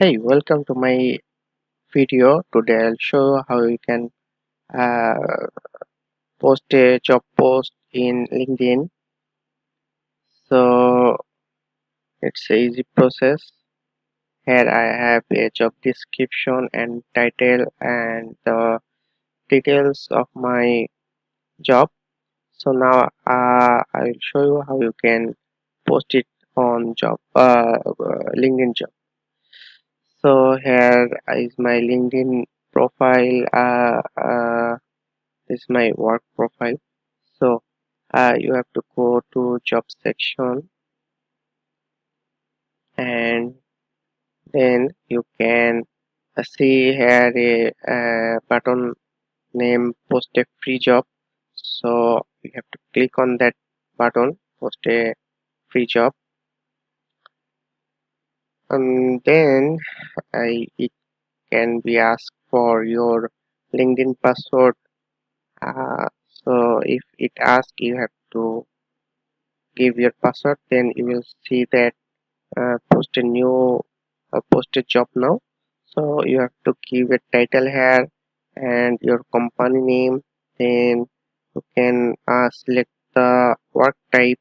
Hey, welcome to my video. Today I'll show you how you can uh, post a job post in LinkedIn. So it's a easy process. Here I have a job description and title and the details of my job. So now I will show you how you can post it on LinkedIn job. So here is my LinkedIn profile. This is my work profile. So you have to go to job section, and then you can see here a button named post a free job. So you have to click on that button, post a free job, and then it can be asked for your LinkedIn password. So if it asks, you have to give your password, then you will see that post a job now. So you have to give a title here and your company name. Then you can select the work type.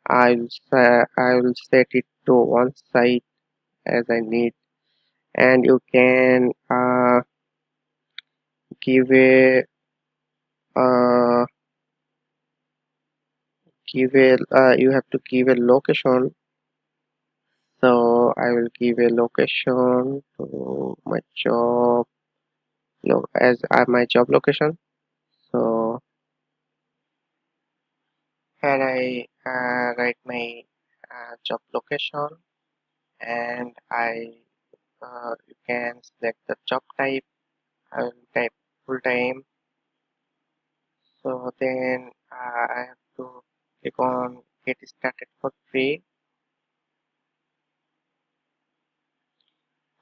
I will set it to one site as I need, and you can give a uh, you have to give a location. So I will give a location to my job as my job location. So here I write my job location, and you can select the job type. I will type full time. So then I have to click on get started for free.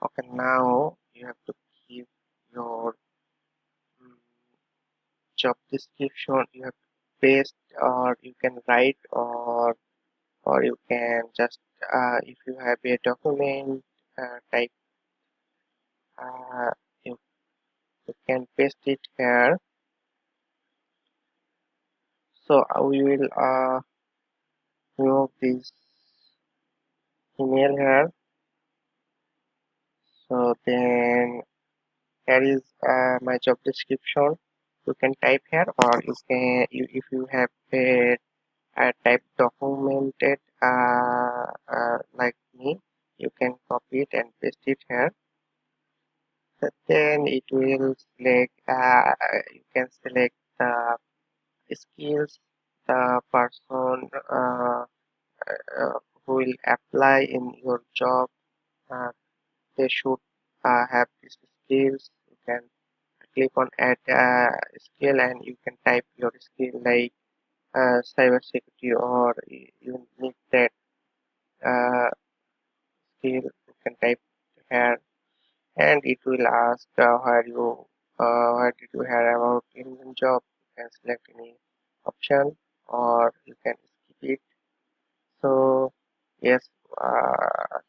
Okay, now you have to give your mm, job description. You have to paste, or you can write, or you can just if you have a document type, uh, you, you can paste it here. So we will remove this email here. So then here is my job description. You can type here, or if you have a type documented like me, you can copy it and paste it here. But then it will select you can select the skills the person who will apply in your job. uh, they should have these skills. You can click on add skill, and you can type your skill like cyber security, or you need that uh, skill. You can type here, and it will ask where did you hear about Indian job. You can select any option, or you can skip it. So yes,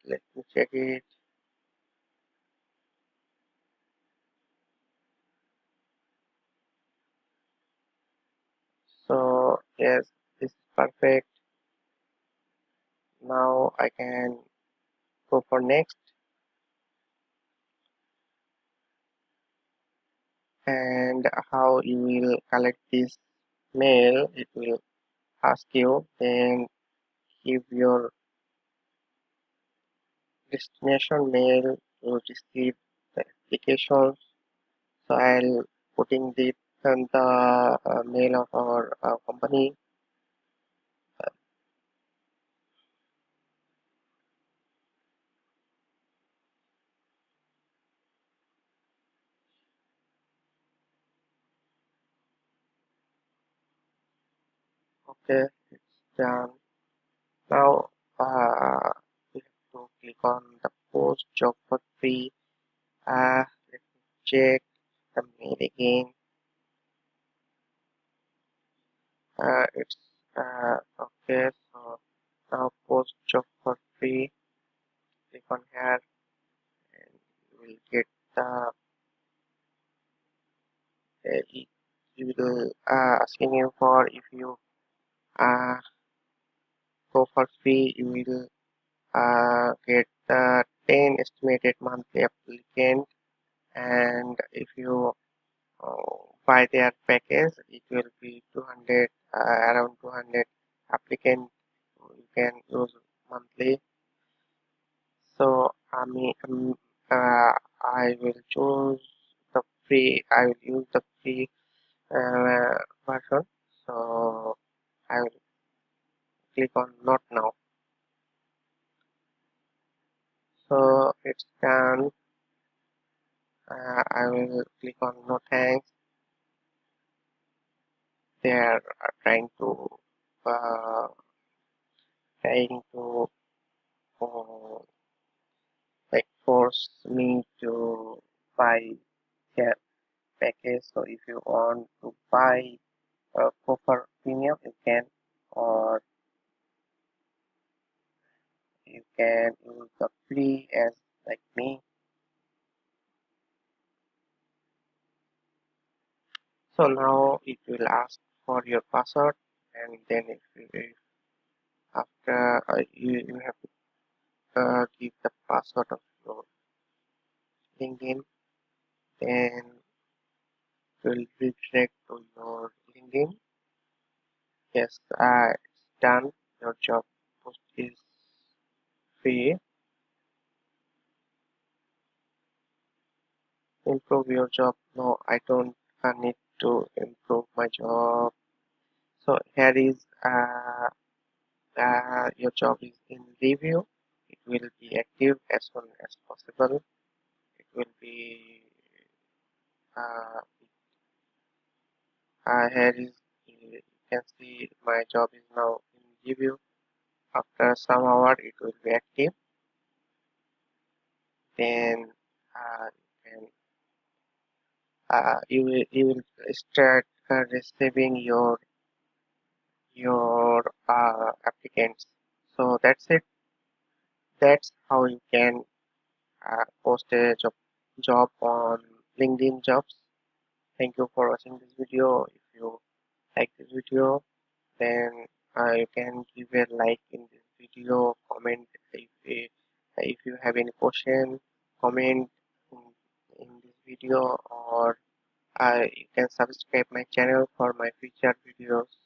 let me check it. So yes, this is perfect. Now I can go for next, and how you will collect this mail. It will ask you, then give your destination mail to receive the applications. So I'll putting the mail of our company. Okay, it's done. Now we have to click on the post job for free. Let me check the mail again. It's okay. So now post job for free. Click on here. will get the it will asking you for if you uh, go for free, you will get the 10 estimated monthly applicant, and if you buy their package, it will be 200 around 200 applicant you can use monthly. So uh, I will choose the free. I will use the free version. So I will click on not now. So it's done. I will click on no thanks. They are uh, trying to uh, like force me to buy their package. So if you want to buy copper premium, you can, or you can use the free as like me. So now it will ask for your password, and then if after you have to give the password of your LinkedIn, then it will redirect to your LinkedIn. Yes, it's done. Your job post is free. Improve your job. No, I don't need to improve my job. So here is your job is in review. It will be active as soon as possible. It will be uh, here is you can see my job is now in review. After some hour, it will be active. Then you will start receiving your applicants. So that's it. That's how you can post a job on LinkedIn jobs. Thank you for watching this video. If you like this video, then you can give a like in this video, comment if you have any question, comment in this video, or you can subscribe my channel for my future videos.